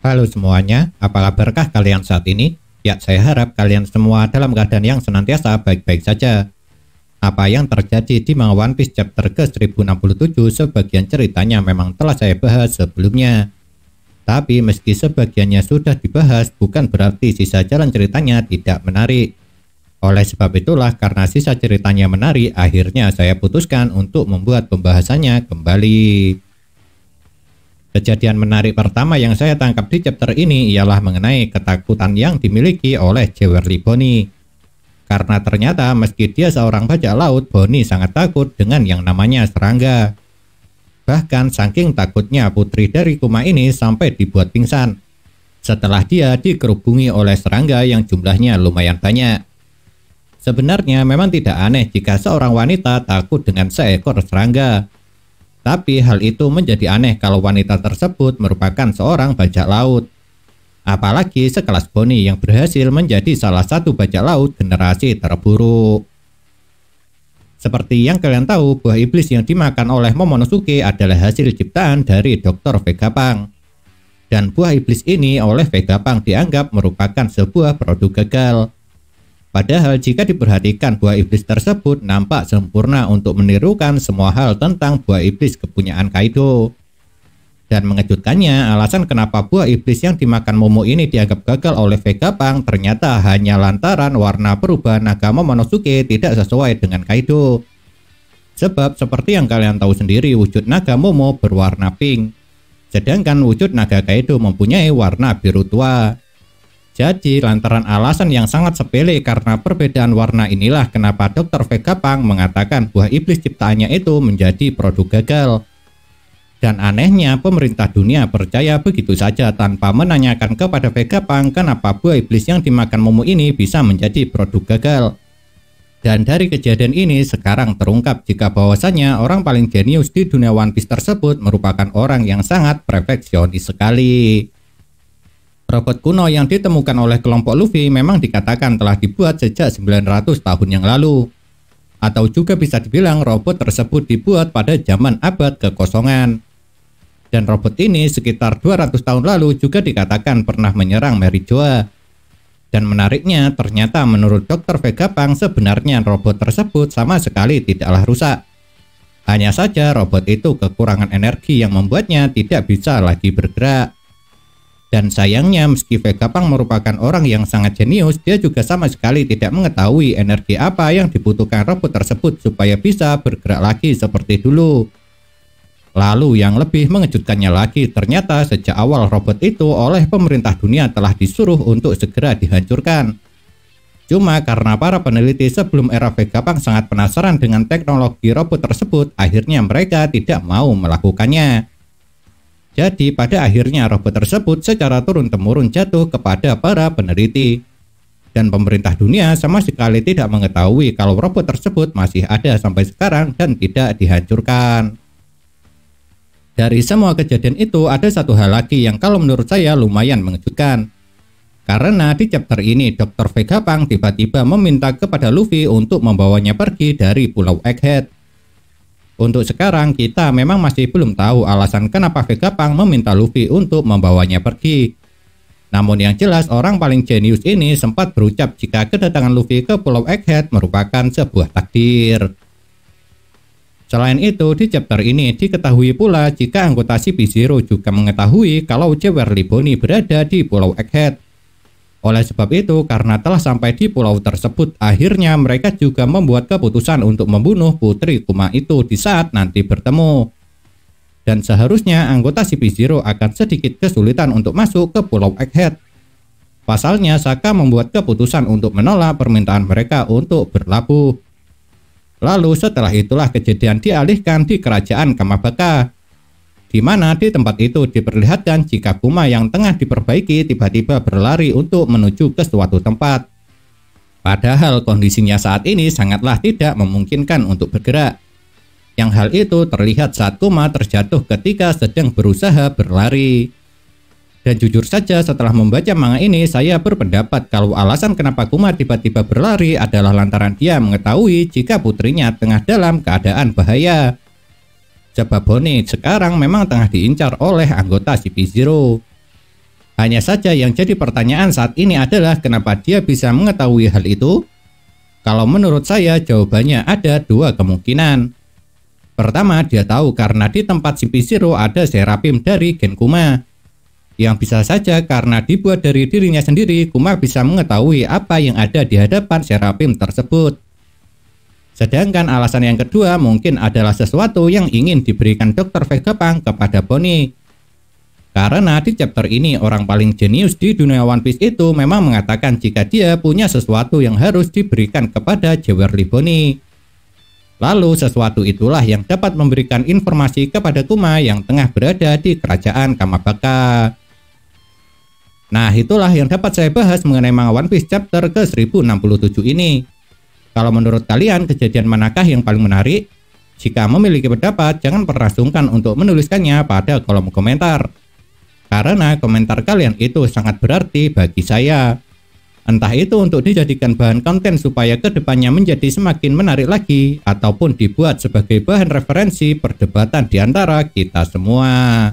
Halo semuanya, apa kabarkah kalian saat ini? Ya, saya harap kalian semua dalam keadaan yang senantiasa baik-baik saja. Apa yang terjadi di manga One Piece chapter ke-1067 sebagian ceritanya memang telah saya bahas sebelumnya. Tapi meski sebagiannya sudah dibahas, bukan berarti sisa jalan ceritanya tidak menarik. Oleh sebab itulah, karena sisa ceritanya menarik, akhirnya saya putuskan untuk membuat pembahasannya kembali. Kejadian menarik pertama yang saya tangkap di chapter ini ialah mengenai ketakutan yang dimiliki oleh Jewery Bonney. Karena ternyata meski dia seorang bajak laut, Bonney sangat takut dengan yang namanya serangga. Bahkan saking takutnya putri dari Kuma ini sampai dibuat pingsan setelah dia dikerubungi oleh serangga yang jumlahnya lumayan banyak. Sebenarnya memang tidak aneh jika seorang wanita takut dengan seekor serangga. Tapi hal itu menjadi aneh kalau wanita tersebut merupakan seorang bajak laut. Apalagi sekelas Bonney yang berhasil menjadi salah satu bajak laut generasi terburuk. Seperti yang kalian tahu, buah iblis yang dimakan oleh Momonosuke adalah hasil ciptaan dari Dr. Vegapunk. Dan buah iblis ini oleh Vegapunk dianggap merupakan sebuah produk gagal. Padahal jika diperhatikan, buah iblis tersebut nampak sempurna untuk menirukan semua hal tentang buah iblis kepunyaan Kaido. Dan mengejutkannya, alasan kenapa buah iblis yang dimakan Momo ini dianggap gagal oleh Vegapunk ternyata hanya lantaran warna perubahan naga Momonosuke tidak sesuai dengan Kaido. Sebab seperti yang kalian tahu sendiri, wujud naga Momo berwarna pink, sedangkan wujud naga Kaido mempunyai warna biru tua. Jadi lantaran alasan yang sangat sepele karena perbedaan warna inilah kenapa Dr. Vegapunk mengatakan buah iblis ciptaannya itu menjadi produk gagal. Dan anehnya pemerintah dunia percaya begitu saja tanpa menanyakan kepada Vegapunk kenapa buah iblis yang dimakan Momo ini bisa menjadi produk gagal. Dan dari kejadian ini sekarang terungkap jika bahwasannya orang paling jenius di dunia One Piece tersebut merupakan orang yang sangat perfeksionis sekali. Robot kuno yang ditemukan oleh kelompok Luffy memang dikatakan telah dibuat sejak 900 tahun yang lalu. Atau juga bisa dibilang robot tersebut dibuat pada zaman abad kekosongan. Dan robot ini sekitar 200 tahun lalu juga dikatakan pernah menyerang Merijoa. Dan menariknya, ternyata menurut Dr. Vegapunk sebenarnya robot tersebut sama sekali tidaklah rusak. Hanya saja robot itu kekurangan energi yang membuatnya tidak bisa lagi bergerak. Dan sayangnya meski Vegapunk merupakan orang yang sangat jenius, dia juga sama sekali tidak mengetahui energi apa yang dibutuhkan robot tersebut supaya bisa bergerak lagi seperti dulu. Lalu yang lebih mengejutkannya lagi, ternyata sejak awal robot itu oleh pemerintah dunia telah disuruh untuk segera dihancurkan. Cuma karena para peneliti sebelum era Vegapunk sangat penasaran dengan teknologi robot tersebut, akhirnya mereka tidak mau melakukannya. Jadi pada akhirnya robot tersebut secara turun-temurun jatuh kepada para peneliti. Dan pemerintah dunia sama sekali tidak mengetahui kalau robot tersebut masih ada sampai sekarang dan tidak dihancurkan. Dari semua kejadian itu ada satu hal lagi yang kalau menurut saya lumayan mengejutkan. Karena di chapter ini Dr. Vegapunk tiba-tiba meminta kepada Luffy untuk membawanya pergi dari Pulau Egghead. Untuk sekarang kita memang masih belum tahu alasan kenapa Vegapunk meminta Luffy untuk membawanya pergi. Namun yang jelas orang paling jenius ini sempat berucap jika kedatangan Luffy ke Pulau Egghead merupakan sebuah takdir. Selain itu di chapter ini diketahui pula jika anggota CP0 juga mengetahui kalau Jewery Bonney berada di Pulau Egghead. Oleh sebab itu, karena telah sampai di pulau tersebut, akhirnya mereka juga membuat keputusan untuk membunuh putri Kuma itu di saat nanti bertemu. Dan seharusnya anggota CP0 akan sedikit kesulitan untuk masuk ke Pulau Egghead. Pasalnya, Saka membuat keputusan untuk menolak permintaan mereka untuk berlabuh. Lalu setelah itulah kejadian dialihkan di kerajaan Kamabaka, di mana di tempat itu diperlihatkan jika Kuma yang tengah diperbaiki tiba-tiba berlari untuk menuju ke suatu tempat. Padahal kondisinya saat ini sangatlah tidak memungkinkan untuk bergerak. Yang hal itu terlihat saat Kuma terjatuh ketika sedang berusaha berlari. Dan jujur saja setelah membaca manga ini saya berpendapat kalau alasan kenapa Kuma tiba-tiba berlari adalah lantaran dia mengetahui jika putrinya tengah dalam keadaan bahaya. Sebab Bonney sekarang memang tengah diincar oleh anggota CP0. Hanya saja yang jadi pertanyaan saat ini adalah kenapa dia bisa mengetahui hal itu? Kalau menurut saya jawabannya ada dua kemungkinan. Pertama, dia tahu karena di tempat CP0 ada Seraphim dari gen Kuma. Yang bisa saja karena dibuat dari dirinya sendiri, Kuma bisa mengetahui apa yang ada di hadapan Seraphim tersebut. Sedangkan alasan yang kedua mungkin adalah sesuatu yang ingin diberikan Dr. Vegapunk kepada Bonnie. Karena di chapter ini orang paling jenius di dunia One Piece itu memang mengatakan jika dia punya sesuatu yang harus diberikan kepada Jewelry Bonnie. Lalu sesuatu itulah yang dapat memberikan informasi kepada Kuma yang tengah berada di kerajaan Kamabaka. Nah, itulah yang dapat saya bahas mengenai manga One Piece chapter ke 1067 ini. Kalau menurut kalian kejadian manakah yang paling menarik? Jika memiliki pendapat, jangan pernah sungkan untuk menuliskannya pada kolom komentar. Karena komentar kalian itu sangat berarti bagi saya. Entah itu untuk dijadikan bahan konten supaya kedepannya menjadi semakin menarik lagi, ataupun dibuat sebagai bahan referensi perdebatan di antara kita semua.